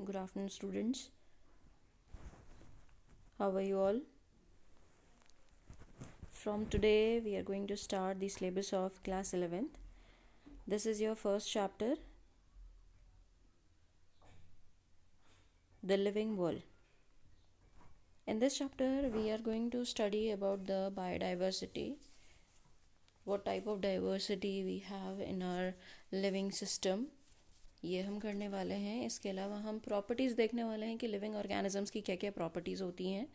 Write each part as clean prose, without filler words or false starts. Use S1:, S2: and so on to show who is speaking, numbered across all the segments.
S1: Good afternoon, students. How are you all? From today, we are going to start the syllabus of class 11th. This is your first chapter, The Living World. In this chapter, we are going to study about the biodiversity, what type of diversity we have in our living system. ये हम करने वाले हैं. इसके अलावा हम properties देखने वाले हैं कि लिविंग ऑर्गेनिजम्स की क्या क्या प्रॉपर्टीज़ होती हैं.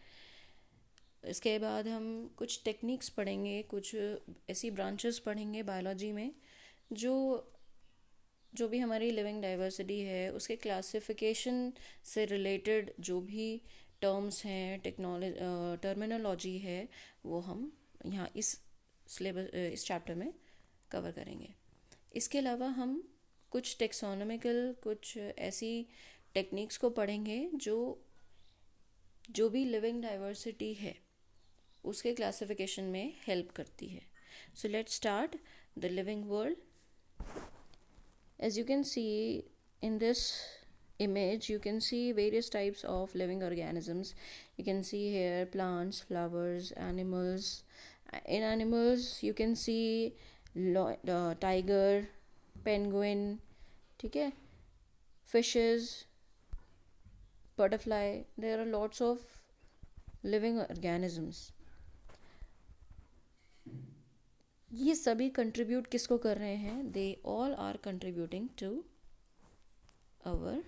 S1: इसके बाद हम कुछ टेक्निक्स पढ़ेंगे, कुछ ऐसी ब्रांचेस पढ़ेंगे बायोलॉजी में जो भी हमारी लिविंग डाइवर्सिटी है उसके क्लासिफिकेशन से रिलेटेड जो भी टर्म्स हैं, टर्मिनोलॉजी है, वो हम यहाँ इस चैप्टर में कवर करेंगे. इसके अलावा हम कुछ टेक्सोनॉमिकल, कुछ ऐसी टेक्निक्स को पढ़ेंगे जो भी लिविंग डाइवर्सिटी है उसके क्लासिफिकेशन में हेल्प करती है. So let's start the living world. As you can see in this image, you can see various types of living organisms. You can see here plants, flowers, animals. In animals, you can see tiger, penguin, ठीक है, fishes, butterfly. There are lots of living organisms. ये सभी contribute किसको कर रहे हैं? They all are contributing to our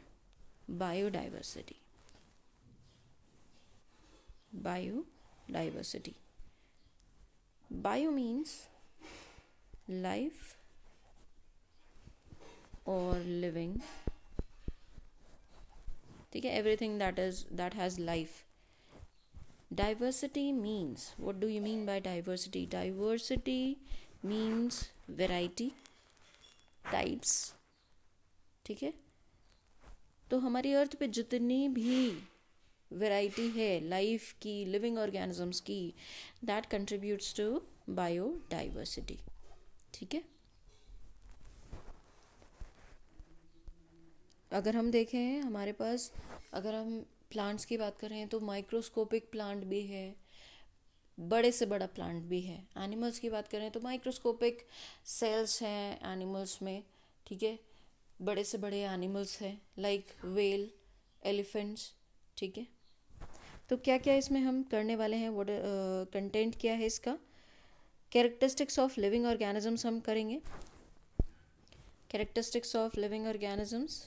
S1: biodiversity. Biodiversity, bio means life और living, ठीक है, everything that has life. Diversity means, what do you mean by diversity? Diversity means variety, types, ठीक है. तो हमारी अर्थ पे जितनी भी वैरायटी है लाइफ की, लिविंग ऑर्गेनिजम्स की, दैट कंट्रीब्यूट्स टू बायोडाइवर्सिटी, ठीक है. अगर हम देखें हमारे पास, अगर हम प्लांट्स की बात करें तो माइक्रोस्कोपिक प्लांट भी है, बड़े से बड़ा प्लांट भी है. एनिमल्स की बात करें तो माइक्रोस्कोपिक सेल्स हैं एनिमल्स में, ठीक है. बड़े से बड़े एनिमल्स हैं लाइक व्हेल, एलिफेंट्स, ठीक है. तो क्या क्या इसमें हम करने वाले हैं, व्हाट कंटेंट क्या है इसका. कैरेक्टरिस्टिक्स ऑफ लिविंग ऑर्गेनिजम्स हम करेंगे. Characteristics of living organisms.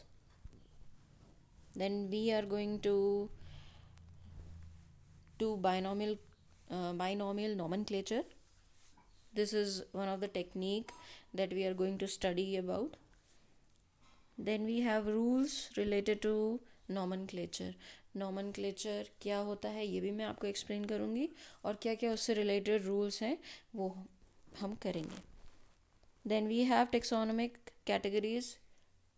S1: Then we are going to do binomial nomenclature. This is one of the technique that we are going to study about. Then we have rules related to nomenclature. Nomenclature क्या होता है ये भी मैं आपको explain करूँगी, और क्या क्या उससे रिलेटेड रूल्स हैं वो हम करेंगे. Then we have taxonomic categories.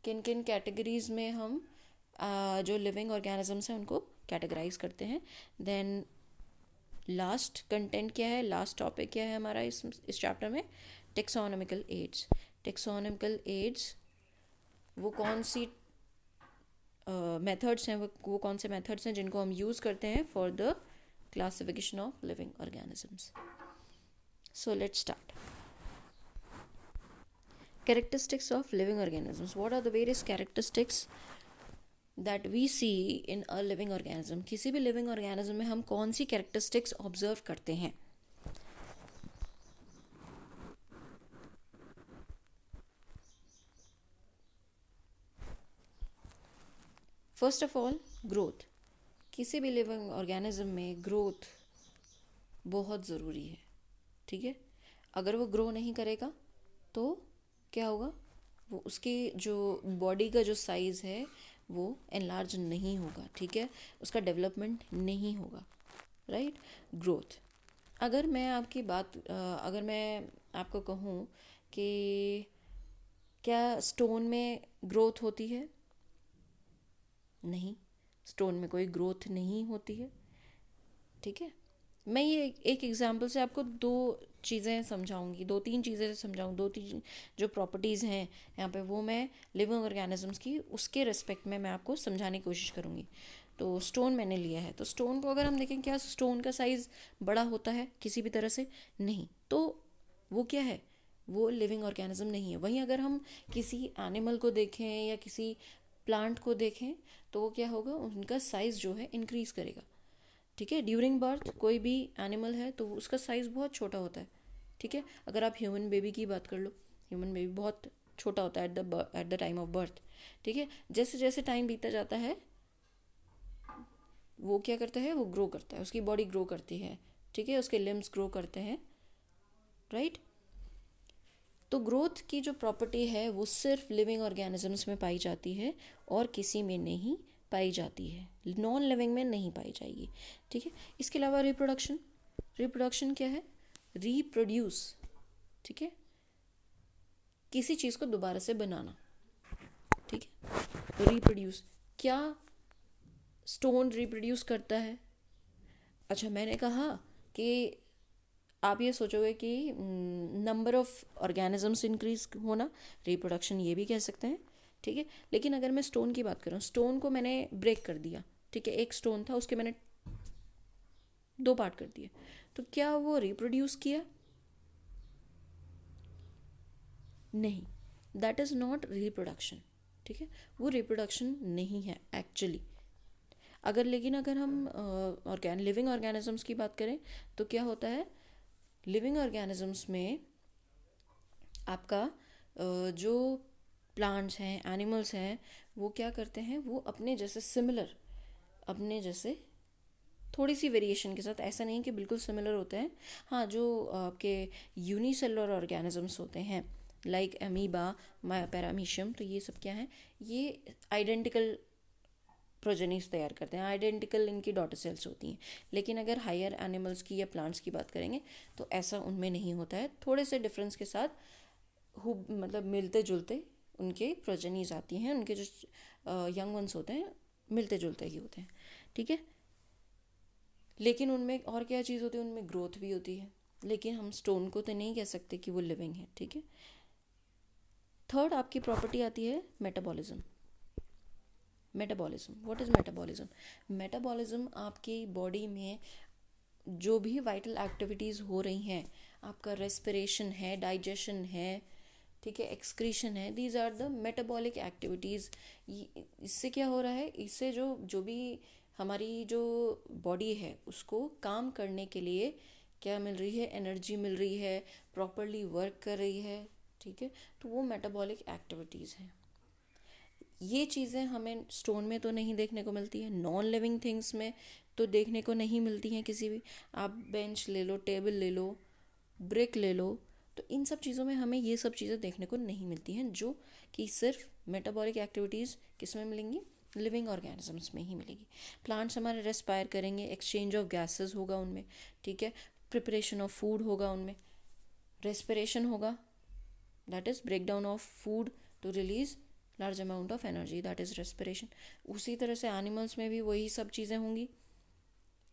S1: किन किन कैटेगरीज में हम जो लिविंग ऑर्गेनिजम्स हैं उनको कैटेगराइज करते हैं. देन लास्ट कंटेंट क्या है, लास्ट टॉपिक क्या है हमारा इस चैप्टर में, टेक्सोनॉमिकल एड्स. टेक्सोनॉमिकल एड्स वो कौन सी मेथड्स हैं, वो कौन से मेथड्स हैं जिनको हम यूज़ करते हैं for the classification of living organisms. So let's start. Characteristics of living organisms. What are the various characteristics that we see in a living organism? किसी भी living organism में हम कौन सी characteristics observe करते हैं. First of all, growth. किसी भी living organism में growth बहुत ज़रूरी है, ठीक है. अगर वो ग्रो नहीं करेगा तो क्या होगा, वो उसकी जो बॉडी का जो साइज़ है वो एनलार्ज नहीं होगा, ठीक है, उसका डेवलपमेंट नहीं होगा, राइट. ग्रोथ. अगर मैं आपको कहूँ कि क्या स्टोन में ग्रोथ होती है, नहीं, स्टोन में कोई ग्रोथ नहीं होती है, ठीक है. मैं ये एक एग्जांपल से आपको दो चीज़ें समझाऊंगी, दो तीन चीज़ें समझाऊँ, दो तीन जो प्रॉपर्टीज़ हैं यहाँ पे वो मैं लिविंग ऑर्गेनिजम्स की उसके रिस्पेक्ट में मैं आपको समझाने की कोशिश करूँगी। तो स्टोन मैंने लिया है, तो स्टोन को अगर हम देखें, क्या स्टोन का साइज़ बड़ा होता है किसी भी तरह से? नहीं। तो वो क्या है? वो लिविंग ऑर्गेनिज्म नहीं है। वहीं अगर हम किसी एनिमल को देखें या किसी प्लांट को देखें तो वो क्या होगा, उनका साइज़ जो है इंक्रीज़ करेगा। ठीक है, ड्यूरिंग बर्थ कोई भी एनिमल है तो उसका साइज़ बहुत छोटा होता है। ठीक है, अगर आप ह्यूमन बेबी की बात कर लो, ह्यूमन बेबी बहुत छोटा होता है at the time of birth. ठीक है, जैसे जैसे टाइम बीतता जाता है वो क्या करता है, वो ग्रो करता है, उसकी बॉडी ग्रो करती है। ठीक है, उसके लिम्स ग्रो करते हैं, राइट। तो ग्रोथ की जो प्रॉपर्टी है वो सिर्फ लिविंग ऑर्गेनिजम्स में पाई जाती है और किसी में नहीं पाई जाती है, नॉन लिविंग में नहीं पाई जाएगी। ठीक है, इसके अलावा रिप्रोडक्शन, रिप्रोडक्शन क्या है? रिप्रोड्यूस। ठीक है, किसी चीज़ को दोबारा से बनाना। ठीक है, रिप्रोड्यूस। क्या स्टोन रिप्रोड्यूस करता है? अच्छा, मैंने कहा कि आप ये सोचोगे कि नंबर ऑफ ऑर्गेनिजम्स इंक्रीज होना, रिप्रोडक्शन ये भी कह सकते हैं। ठीक है, लेकिन अगर मैं स्टोन की बात करूँ, स्टोन को मैंने ब्रेक कर दिया। ठीक है, एक स्टोन था उसके मैंने दो पार्ट कर दिए, तो क्या वो रिप्रोड्यूस किया? नहीं, दैट इज़ नॉट रिप्रोडक्शन। ठीक है, वो रिप्रोडक्शन नहीं है एक्चुअली। लेकिन अगर हम लिविंग ऑर्गेनिजम्स की बात करें तो क्या होता है, लिविंग ऑर्गेनिजम्स में आपका जो प्लांट्स हैं, एनिमल्स हैं, वो क्या करते हैं, वो अपने जैसे सिमिलर, अपने जैसे थोड़ी सी वेरिएशन के साथ, ऐसा नहीं कि बिल्कुल सिमिलर होते हैं। हाँ, जो आपके यूनिसेलुलर ऑर्गेनिजम्स होते हैं लाइक अमीबा, पैरामीशियम, तो ये सब क्या है, ये आइडेंटिकल प्रोजेनीज तैयार करते हैं, आइडेंटिकल इनकी डॉटर सेल्स होती हैं। लेकिन अगर हायर एनिमल्स की या प्लांट्स की बात करेंगे तो ऐसा उनमें नहीं होता है, थोड़े से डिफरेंस के साथ मतलब मिलते जुलते उनके प्रोजेनीज आती हैं, उनके जो यंग वंस होते हैं मिलते जुलते ही होते हैं। ठीक है, लेकिन उनमें और क्या चीज़ होती है, उनमें ग्रोथ भी होती है, लेकिन हम स्टोन को तो नहीं कह सकते कि वो लिविंग है। ठीक है, थर्ड आपकी प्रॉपर्टी आती है metabolism. Metabolism, what is metabolism? Metabolism आपकी बॉडी में जो भी वाइटल एक्टिविटीज़ हो रही हैं, आपका रेस्पिरेशन है, डाइजेशन है, ठीक है, एक्सक्रीशन है, these are the metabolic activities. इससे क्या हो रहा है, इससे जो भी हमारी जो बॉडी है उसको काम करने के लिए क्या मिल रही है, एनर्जी मिल रही है, प्रॉपरली वर्क कर रही है। ठीक है, तो वो मेटाबॉलिक एक्टिविटीज़ हैं। ये चीज़ें हमें स्टोन में तो नहीं देखने को मिलती है, नॉन लिविंग थिंग्स में तो देखने को नहीं मिलती हैं किसी भी। आप बेंच ले लो, टेबल ले लो, ब्रिक ले लो, तो इन सब चीज़ों में हमें ये सब चीज़ें देखने को नहीं मिलती हैं, जो कि सिर्फ मेटाबॉलिक एक्टिविटीज़ किस में मिलेंगी, लिविंग ऑर्गेनिजम्स में ही मिलेगी। प्लांट्स हमारे रेस्पायर करेंगे, एक्सचेंज ऑफ गैसेस होगा उनमें। ठीक है, प्रिपरेशन ऑफ फूड होगा उनमें, रेस्पिरेशन होगा, that is break down of food to release large amount of energy, that is respiration. उसी तरह से एनिमल्स में भी वही सब चीज़ें होंगी।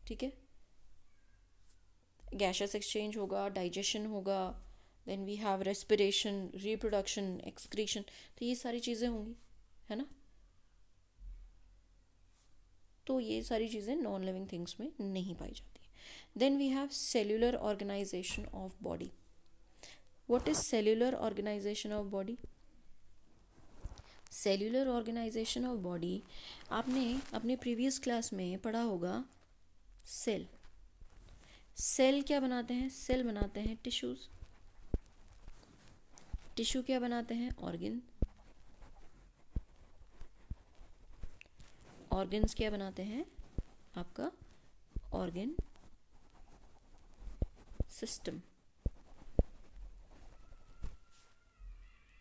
S1: ठीक है, गैसेस एक्सचेंज होगा, डाइजेशन होगा, then we have respiration, reproduction, excretion, तो ये सारी चीज़ें होंगी, है ना। तो ये सारी चीज़ें नॉन लिविंग थिंग्स में नहीं पाई जाती। Then we have cellular organisation of body. What is cellular organisation of body? Cellular organisation of body आपने अपने प्रीवियस क्लास में पढ़ा होगा। सेल, सेल क्या बनाते हैं? सेल बनाते हैं टिश्यूज। टिश्यू क्या बनाते हैं? ऑर्गन। ऑर्गन्स क्या बनाते हैं? आपका ऑर्गन सिस्टम।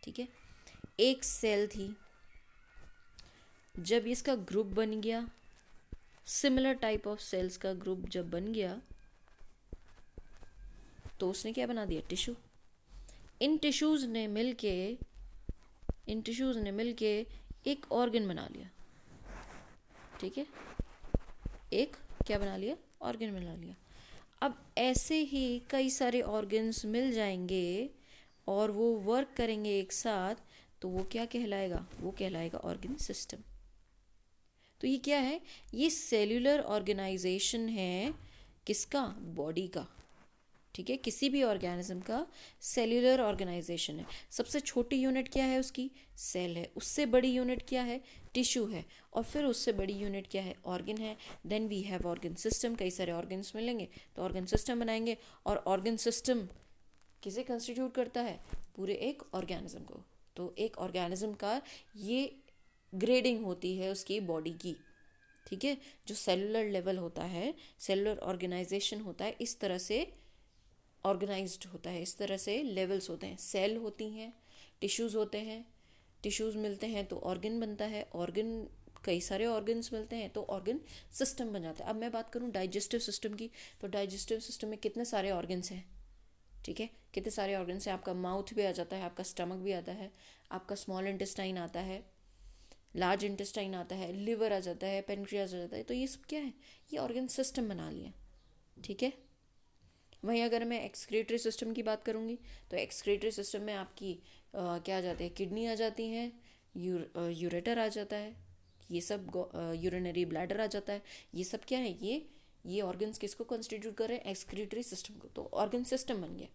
S1: ठीक है, एक सेल थी, जब इसका ग्रुप बन गया, सिमिलर टाइप ऑफ सेल्स का ग्रुप जब बन गया तो उसने क्या बना दिया? टिश्यू। इन टिश्यूज ने मिलके एक ऑर्गन बना लिया। ठीक है, एक क्या बना लिया? ऑर्गन बना लिया। अब ऐसे ही कई सारे ऑर्गन्स मिल जाएंगे और वो वर्क करेंगे एक साथ, तो वो क्या कहलाएगा? वो कहलाएगा ऑर्गन सिस्टम। तो ये क्या है? ये सेल्यूलर ऑर्गेनाइजेशन है, किसका? बॉडी का। ठीक है, किसी भी ऑर्गेनिज्म का सेल्यूलर ऑर्गेनाइजेशन है। सबसे छोटी यूनिट क्या है उसकी? सेल है। उससे बड़ी यूनिट क्या है? टिश्यू है। और फिर उससे बड़ी यूनिट क्या है? ऑर्गन है। Then we have organ system. कई सारे ऑर्गन्स मिलेंगे तो ऑर्गन सिस्टम बनाएंगे। और ऑर्गन सिस्टम किसे कंस्टिट्यूट करता है? पूरे एक ऑर्गेनिज्म को। तो एक ऑर्गेनिज्म का ये ग्रेडिंग होती है उसकी बॉडी की। ठीक है, जो सेलुलर लेवल होता है, सेलुलर ऑर्गेनाइजेशन होता है, इस तरह से ऑर्गेनाइज्ड होता है, इस तरह से लेवल्स होते हैं। सेल होती हैं, टिश्यूज़ होते हैं, टिश्यूज़ मिलते हैं तो ऑर्गन बनता है, ऑर्गन कई सारे ऑर्गन्स मिलते हैं तो ऑर्गन सिस्टम बन जाता है। अब मैं बात करूँ डाइजेस्टिव सिस्टम की, तो डाइजेस्टिव सिस्टम में कितने सारे ऑर्गन्स हैं? ठीक है, कितने सारे ऑर्गन्स हैं? आपका माउथ भी आ जाता है, आपका स्टमक भी आता है, आपका स्मॉल इंटेस्टाइन आता है, लार्ज इंटेस्टाइन आता है, लिवर आ जाता है, पेनक्रियाज आ जाता है। तो ये सब क्या है? ये ऑर्गन सिस्टम बना लिया। ठीक है, वहीं अगर मैं एक्सक्रीटरी सिस्टम की बात करूँगी तो एक्सक्रीटरी सिस्टम में आपकी क्या आ जाते हैं? किडनी आ जाती हैं, यूरेटर आ जाता है, ये सब यूरिनरी ब्लैडर आ जाता है। ये सब क्या है? ये ऑर्गन्स किसको कॉन्स्टिट्यूट कर रहे हैं? एक्सक्रीटरी सिस्टम को। तो ऑर्गन सिस्टम बन गया।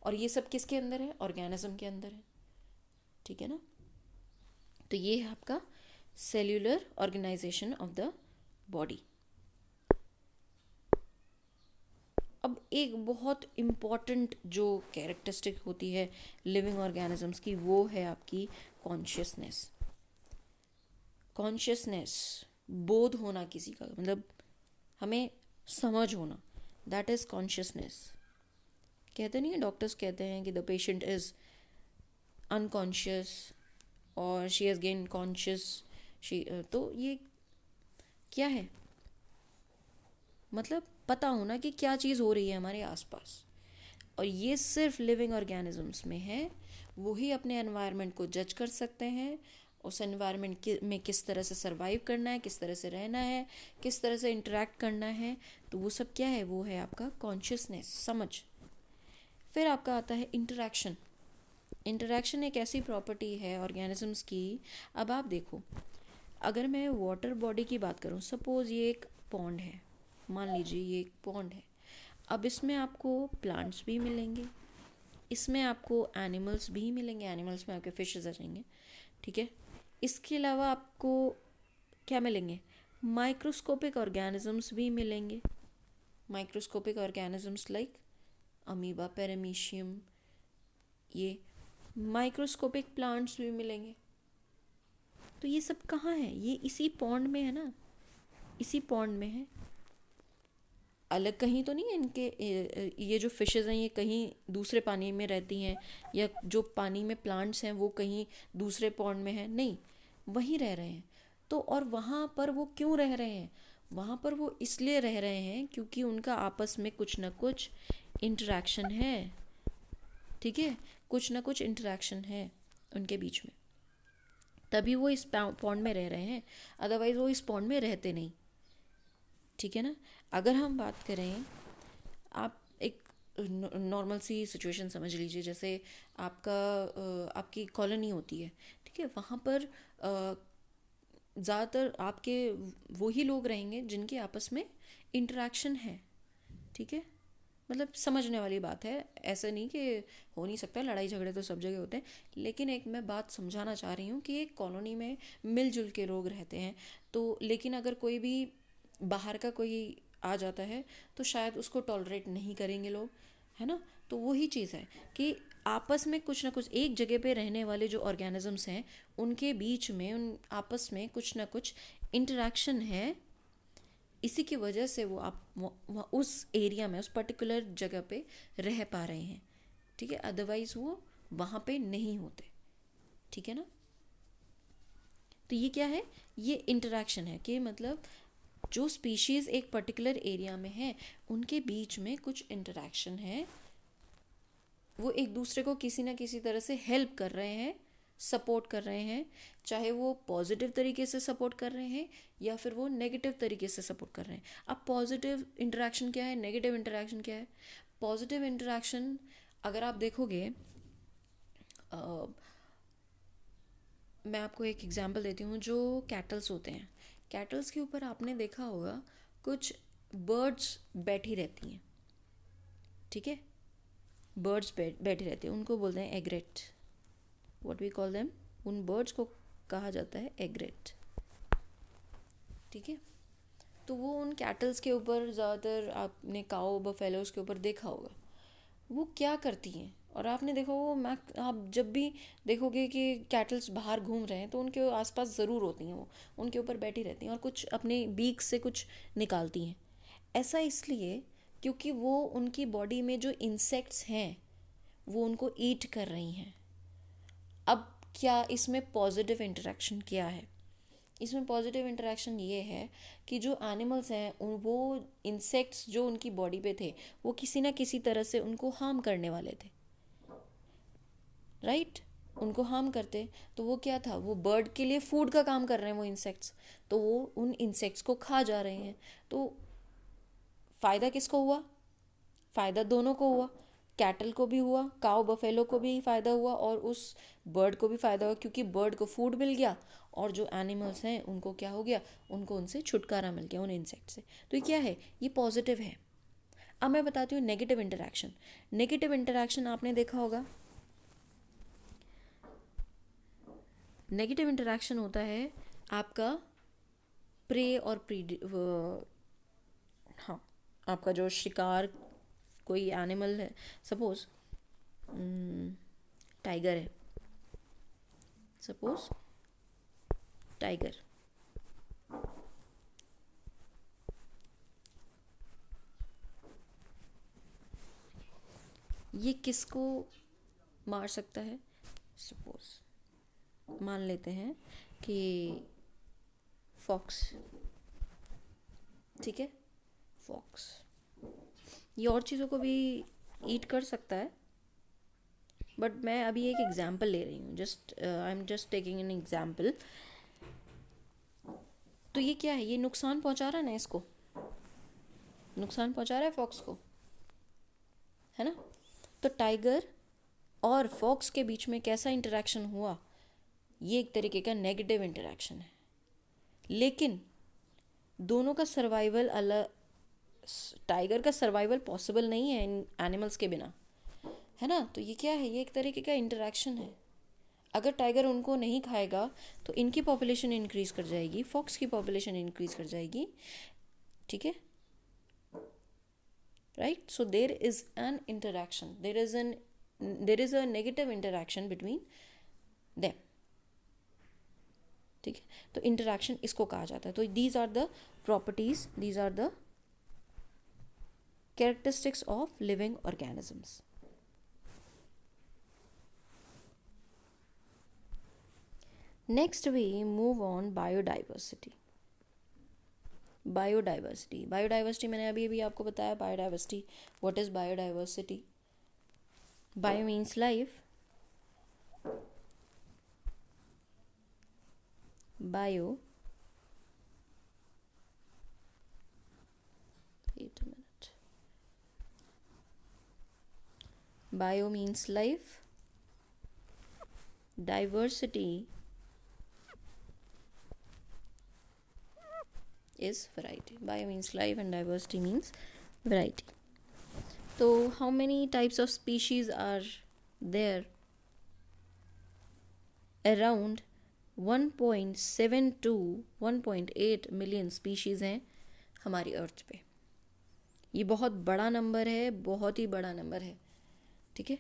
S1: और ये सब किसके अंदर है? ऑर्गेनिज्म के अंदर है। ठीक है ना? तो ये है आपका cellular organisation of the body. अब एक बहुत इम्पॉर्टेंट जो कैरेक्टरिस्टिक होती है लिविंग ऑर्गेनिजम्स की, वो है आपकी कॉन्शियसनेस। कॉन्शियसनेस, बोध होना किसी का, मतलब हमें समझ होना, दैट इज़ कॉन्शियसनेस। कहते नहीं है, डॉक्टर्स कहते हैं कि द पेशेंट इज़ अनकॉन्शियस और शी हैज़ गेन कॉन्शियस। तो ये क्या है? मतलब पता होना कि क्या चीज़ हो रही है हमारे आसपास। और ये सिर्फ लिविंग ऑर्गेनिजम्स में है। वही अपने एनवायरनमेंट को जज कर सकते हैं, उस एनवायरनमेंट में किस तरह से सरवाइव करना है, किस तरह से रहना है, किस तरह से इंटरेक्ट करना है। तो वो सब क्या है? वो है आपका कॉन्शियसनेस, समझ। फिर आपका आता है इंटरेक्शन। इंटरेक्शन एक ऐसी प्रॉपर्टी है ऑर्गेनिजम्स की। अब आप देखो, अगर मैं वाटर बॉडी की बात करूँ, सपोज ये एक पॉन्ड है, मान लीजिए ये एक पॉन्ड है। अब इसमें आपको प्लांट्स भी मिलेंगे, इसमें आपको एनिमल्स भी मिलेंगे, एनिमल्स में आपके फिशेस आ जाएंगे। ठीक है, इसके अलावा आपको क्या मिलेंगे? माइक्रोस्कोपिक ऑर्गेनिजम्स भी मिलेंगे। Microscopic organisms like amoeba, paramecium, ये माइक्रोस्कोपिक प्लांट्स भी मिलेंगे। तो ये सब कहाँ है? ये इसी पॉन्ड में है ना, इसी पॉन्ड में है। अलग कहीं तो नहीं है इनके। ये जो फिशेस हैं ये कहीं दूसरे पानी में रहती हैं, या जो पानी में प्लांट्स हैं वो कहीं दूसरे पॉन्ड में है? नहीं, वहीं रह रहे हैं। तो और वहाँ पर वो क्यों रह रहे हैं? वहाँ पर वो इसलिए रह रहे हैं क्योंकि उनका आपस में कुछ ना कुछ इंटरेक्शन है। ठीक है, कुछ ना कुछ इंटरेक्शन है उनके बीच में, तभी वो इस पॉन्ड में रह रहे हैं, अदरवाइज वो इस पॉन्ड में रहते नहीं। ठीक है ना? अगर हम बात करें, आप एक नॉर्मल सी सिचुएशन समझ लीजिए, जैसे आपकी कॉलोनी होती है। ठीक है, वहाँ पर ज़्यादातर आपके वही लोग रहेंगे जिनके आपस में इंटरेक्शन है। ठीक है, मतलब समझने वाली बात है, ऐसा नहीं कि हो नहीं सकता, लड़ाई झगड़े तो सब जगह होते हैं, लेकिन एक मैं बात समझाना चाह रही हूँ कि एक कॉलोनी में मिलजुल के लोग रहते हैं। तो लेकिन अगर कोई भी बाहर का कोई आ जाता है तो शायद उसको टॉलरेट नहीं करेंगे लोग, है ना? तो वही चीज़ है कि आपस में कुछ ना कुछ, एक जगह पे रहने वाले जो ऑर्गेनिजम्स हैं उनके बीच में, उन आपस में कुछ ना कुछ इंटरेक्शन है। इसी की वजह से वो उस एरिया में, उस पर्टिकुलर जगह पे रह पा रहे हैं। ठीक है, अदरवाइज वो वहाँ पे नहीं होते। ठीक है ना? तो ये क्या है? ये इंटरेक्शन है कि मतलब जो स्पीशीज़ एक पर्टिकुलर एरिया में है उनके बीच में कुछ इंटरेक्शन है, वो एक दूसरे को किसी ना किसी तरह से हेल्प कर रहे हैं सपोर्ट कर रहे हैं, चाहे वो पॉजिटिव तरीके से सपोर्ट कर रहे हैं या फिर वो नेगेटिव तरीके से सपोर्ट कर रहे हैं। अब पॉजिटिव इंटरेक्शन क्या है, नेगेटिव इंटरेक्शन क्या है? पॉजिटिव इंटरेक्शन अगर आप देखोगे, मैं आपको एक एग्जांपल देती हूँ। जो कैटल्स होते हैं, कैटल्स के ऊपर आपने देखा होगा कुछ बर्ड्स बैठी रहती हैं, ठीक है, बर्ड्स बैठी रहती हैं, उनको बोलते हैं egret, what we call them, उन बर्ड्स को कहा जाता है एग्रेट, ठीक है। तो वो उन कैटल्स के ऊपर, ज़्यादातर आपने काओ बफेलोज के ऊपर देखा होगा, वो क्या करती हैं, और आपने देखा वो आप जब भी देखोगे कि कैटल्स बाहर घूम रहे हैं तो उनके आसपास ज़रूर होती हैं, वो उनके ऊपर बैठी रहती हैं और कुछ अपने बीक से कुछ निकालती हैं। ऐसा इसलिए क्योंकि वो उनकी बॉडी में जो इंसेक्ट्स हैं वो उनको ईट कर रही हैं। अब क्या इसमें पॉजिटिव इंटरेक्शन क्या है? इसमें पॉजिटिव इंटरेक्शन ये है कि जो एनिमल्स हैं वो इंसेक्ट्स जो उनकी बॉडी पे थे वो किसी ना किसी तरह से उनको हार्म करने वाले थे, राइट? उनको हार्म करते तो वो क्या था, वो बर्ड के लिए फूड का काम कर रहे हैं वो इंसेक्ट्स, तो वो उन इंसेक्ट्स को खा जा रहे हैं। तो फ़ायदा किसको हुआ? फ़ायदा दोनों को हुआ, कैटल को भी हुआ, काऊ बफेलो को भी फ़ायदा हुआ और उस बर्ड को भी फ़ायदा हुआ, क्योंकि बर्ड को फूड मिल गया और जो एनिमल्स हैं उनको क्या हो गया, उनको उनसे छुटकारा मिल गया, उन इंसेक्ट से। तो ये क्या है, ये पॉजिटिव है। अब मैं बताती हूँ नेगेटिव इंटरेक्शन। नेगेटिव इंटरेक्शन आपने देखा होगा, नेगेटिव इंटरेक्शन होता है आपका प्रे और हाँ, आपका जो शिकार, कोई एनिमल है, सपोज टाइगर है, सपोज टाइगर, ये किसको मार सकता है? सपोज मान लेते हैं कि फॉक्स, ठीक है, फॉक्स ये और चीज़ों को भी ईट कर सकता है, बट मैं अभी एक एग्जाम्पल ले रही हूँ, I am just taking an example. तो ये क्या है, ये नुकसान पहुंचा रहा है ना, इसको नुकसान पहुंचा रहा है फॉक्स को, है ना? तो टाइगर और फॉक्स के बीच में कैसा इंटरेक्शन हुआ, ये एक तरीके का नेगेटिव इंटरेक्शन है। लेकिन दोनों का सर्वाइवल अलग, टाइगर का सर्वाइवल पॉसिबल नहीं है इन एनिमल्स के बिना, है ना? तो ये क्या है, ये एक तरीके का इंटरेक्शन है। अगर टाइगर उनको नहीं खाएगा तो इनकी पॉपुलेशन इंक्रीज कर जाएगी, फॉक्स की पॉपुलेशन इंक्रीज कर जाएगी, ठीक है, right? So there is an interaction, there is a negative interaction between them, ठीक है। तो इंटरेक्शन इसको कहा जाता है। तो these are the properties, these are the characteristics of living organisms. Next we move on biodiversity. Biodiversity मैंने अभी आपको बताया biodiversity. What is biodiversity? Bio means life. Bio, wait a minute. Bio means life. Diversity is variety. Bio means life and diversity means variety. So how many types of species are there? Around 1.7 to 1.8 million species हैं हमारी earth पे। ये बहुत बड़ा number है, बहुत ही बड़ा number है, ठीक है।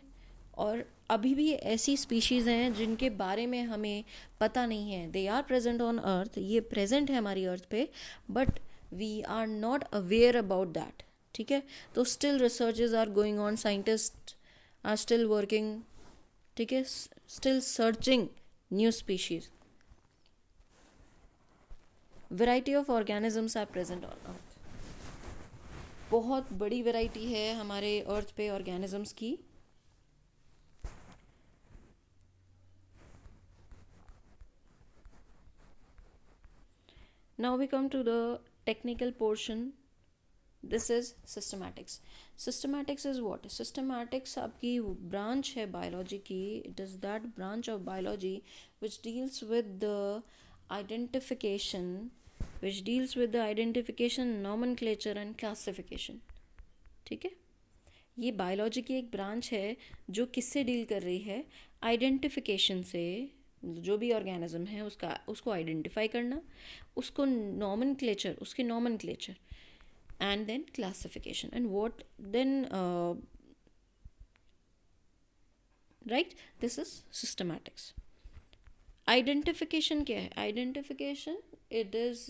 S1: और अभी भी ऐसी स्पीशीज़ हैं जिनके बारे में हमें पता नहीं है, they are present on earth, ये प्रेजेंट है हमारी अर्थ पे, but we are not aware about that, ठीक है। तो still researches are going on, scientist are still working, ठीक है, still searching new species. Variety of organisms are present on earth, बहुत बड़ी वैरायटी है हमारे अर्थ पे ऑर्गेनिजम्स की। Now we come to the technical portion. This is systematics. Systematics is what? Systematics आपकी branch है biology की. It is that branch of biology which deals with the identification, nomenclature and classification. ठीक है, ये biology की एक branch है जो किससे डील कर रही है? आइडेंटिफिकेशन से. जो भी ऑर्गेनिज्म है उसको आइडेंटिफाई करना, उसको उसके nomenclature and then classification. And what then right, this is systematics. Identification क्या है? Identification, it is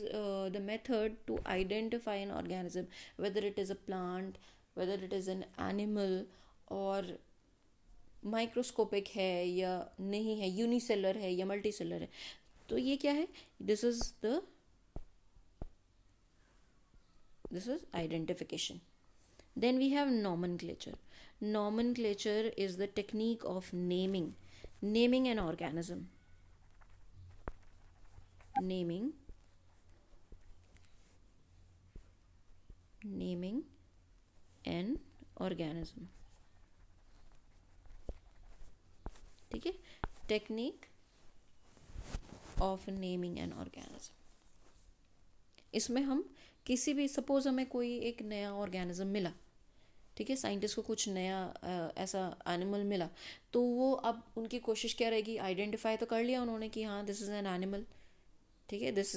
S1: the method to identify an organism, whether it is a plant, whether it is an animal, और microscopic है या नहीं है, unicellular है या multicellular है. तो ये क्या है? This is identification. Then we have nomenclature. Nomenclature is the technique of naming an organism. Naming an organism. ठीक है, technique of naming an organism. इसमें हम किसी भी, सपोज हमें कोई एक नया ऑर्गेनिज्म मिला, ठीक है, साइंटिस्ट को कुछ नया ऐसा एनिमल मिला, तो वो अब उनकी कोशिश क्या रहेगी? आइडेंटिफाई तो कर लिया उन्होंने कि हाँ दिस इज़ एन एनिमल, ठीक है, this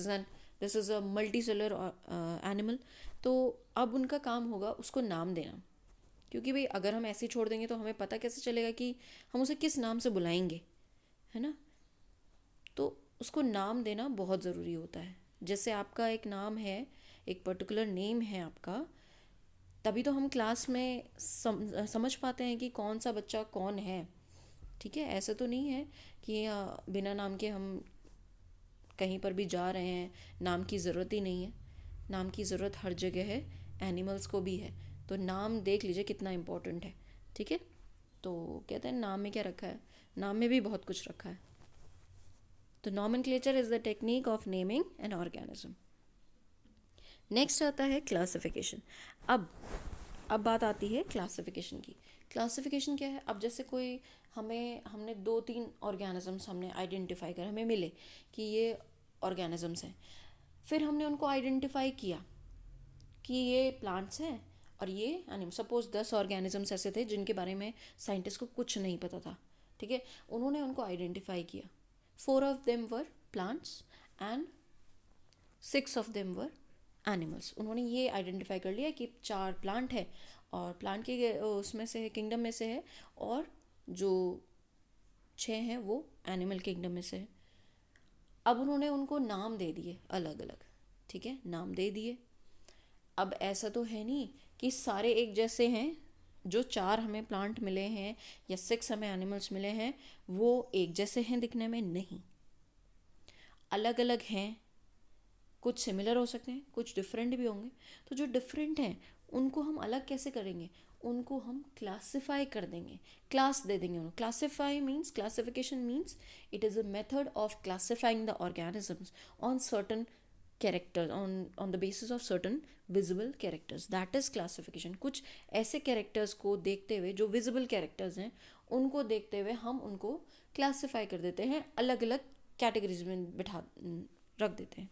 S1: is a multi cellular animal. तो अब उनका काम होगा उसको नाम देना, क्योंकि भाई अगर हम ऐसे ही छोड़ देंगे तो हमें पता कैसे चलेगा कि हम उसे किस नाम से बुलाएंगे, है ना? तो उसको नाम देना बहुत ज़रूरी होता है. जैसे आपका एक नाम है, एक पर्टिकुलर नेम है आपका, तभी तो हम क्लास में समझ पाते हैं कि कौन सा बच्चा कौन है. ठीक है, ऐसा तो नहीं है कि बिना नाम के हम कहीं पर भी जा रहे हैं, नाम की ज़रूरत ही नहीं है. नाम की ज़रूरत हर जगह है, एनिमल्स को भी है. तो नाम देख लीजिए कितना इम्पोर्टेंट है. ठीक है, तो कहते हैं नाम में क्या रखा है? नाम में भी बहुत कुछ रखा है. तो nomenclature is the technique of naming an organism. Next आता है क्लासिफिकेशन. अब बात आती है क्लासिफिकेशन की. क्लासिफिकेशन क्या है? अब जैसे कोई हमने 2-3 ऑर्गेनिजम्स हमने आइडेंटिफाई कर, हमें मिले कि ये ऑर्गेनिजम्स हैं. फिर हमने उनको आइडेंटिफाई किया कि ये प्लांट्स हैं और ये एनिमल. सपोज 10 ऑर्गेनिजम्स ऐसे थे जिनके बारे में साइंटिस्ट को कुछ नहीं पता था. ठीक है, उन्होंने उनको आइडेंटिफाई किया. 4 of them were plants and 6 of them were animals. उन्होंने ये आइडेंटिफाई कर लिया कि 4 प्लांट है और प्लांट के उसमें से है, किंगडम में से है, और जो 6 हैं वो एनिमल किंगडम में से है. अब उन्होंने उनको नाम दे दिए अलग अलग. ठीक है, नाम दे दिए. अब ऐसा तो है नहीं कि सारे एक जैसे हैं. जो 4 हमें प्लांट मिले हैं या 6 हमें एनिमल्स मिले हैं वो एक जैसे हैं दिखने में? नहीं, अलग अलग हैं. कुछ सिमिलर हो सकते हैं, कुछ डिफरेंट भी होंगे. तो जो डिफरेंट हैं उनको हम अलग कैसे करेंगे? उनको हम क्लासिफाई कर देंगे, क्लास दे देंगे उनको. Classification means it is a method of classifying the organisms on certain characters on the basis of certain visible characters. That is classification. कुछ ऐसे characters को देखते हुए, जो visible characters हैं उनको देखते हुए हम उनको classify कर देते हैं, अलग अलग categories में रख देते हैं.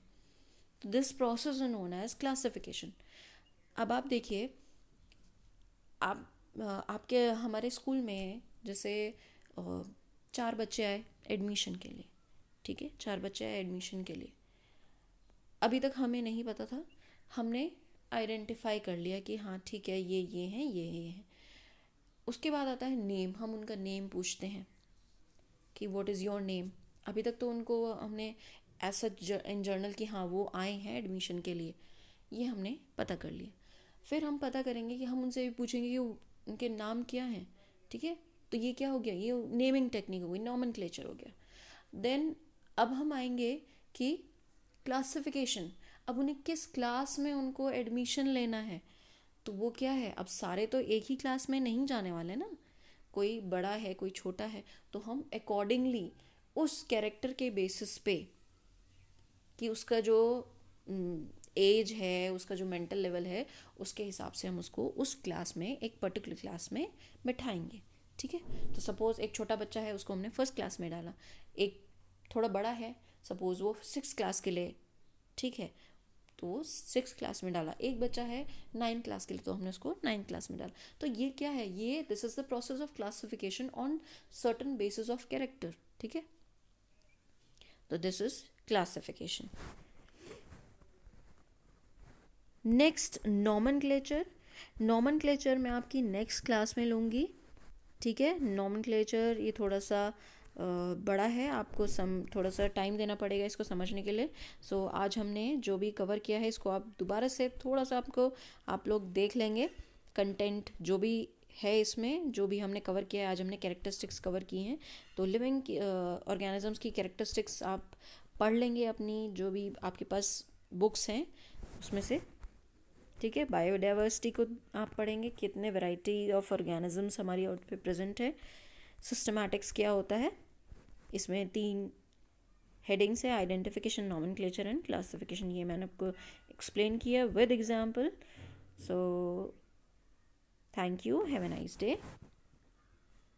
S1: This process is known as classification. अब आप देखिए, आपके हमारे स्कूल में जैसे 4 बच्चे आए एडमिशन के लिए. ठीक है, 4 बच्चे आए एडमिशन के लिए. अभी तक हमें नहीं पता था, हमने आइडेंटिफाई कर लिया कि हाँ ठीक है ये हैं, ये हैं. उसके बाद आता है नेम. हम उनका नेम पूछते हैं कि व्हाट इज़ योर नेम. अभी तक तो उनको हमने ऐसा इन जर्नल कि हाँ वो आए हैं एडमिशन के लिए, ये हमने पता कर लिया. फिर हम पता करेंगे कि हम उनसे भी पूछेंगे कि उनके नाम क्या हैं. ठीक है, तो ये क्या हो गया? ये नेमिंग टेक्निक हो गई, नॉमेनक्लेचर हो गया. देन अब हम आएंगे कि क्लासिफिकेशन. अब उन्हें किस क्लास में उनको एडमिशन लेना है, तो वो क्या है? अब सारे तो एक ही क्लास में नहीं जाने वाले ना, कोई बड़ा है कोई छोटा है. तो हम अकॉर्डिंगली उस कैरेक्टर के बेसिस पे कि उसका जो एज है, उसका जो मेंटल लेवल है, उसके हिसाब से हम उसको उस क्लास में, एक पर्टिकुलर क्लास में बैठाएंगे। ठीक है, तो सपोज़ एक छोटा बच्चा है, उसको हमने फर्स्ट क्लास में डाला। एक थोड़ा बड़ा है, सपोज़ वो 6 क्लास के लिए, ठीक है, तो वो 6 क्लास में डाला। एक बच्चा है 9 क्लास के लिए, तो हमने उसको 9 क्लास में डाला। तो ये क्या है, ये this is the process of classification on certain basis of character. ठीक है, तो this is classification. Next nomenclature. Nomenclature मैं आपकी नेक्स्ट क्लास में लूँगी। ठीक है, नॉमेनक्लेचर ये थोड़ा सा बड़ा है, आपको थोड़ा सा टाइम देना पड़ेगा इसको समझने के लिए। सो आज हमने जो भी कवर किया है, इसको आप दोबारा से थोड़ा सा आप लोग देख लेंगे। कंटेंट जो भी है इसमें, जो भी हमने कवर किया है, आज हमने कैरेक्टरिस्टिक्स कवर की हैं। तो लिविंग ऑर्गेनिजम्स की कैरेक्टरिस्टिक्स आप पढ़ लेंगे अपनी जो भी आपके पास बुक्स हैं उसमें से। ठीक है, बायोडाइवर्सिटी को आप पढ़ेंगे, कितने वैरायटी ऑफ ऑर्गेनिजम्स हमारी अर्थ पे प्रेजेंट है। सिस्टमैटिक्स क्या होता है, इसमें 3 हेडिंग्स है, आइडेंटिफिकेशन, नॉमेनक्लेचर एंड क्लासिफिकेशन। ये मैंने आपको एक्सप्लेन किया with example. So thank you, have a nice day.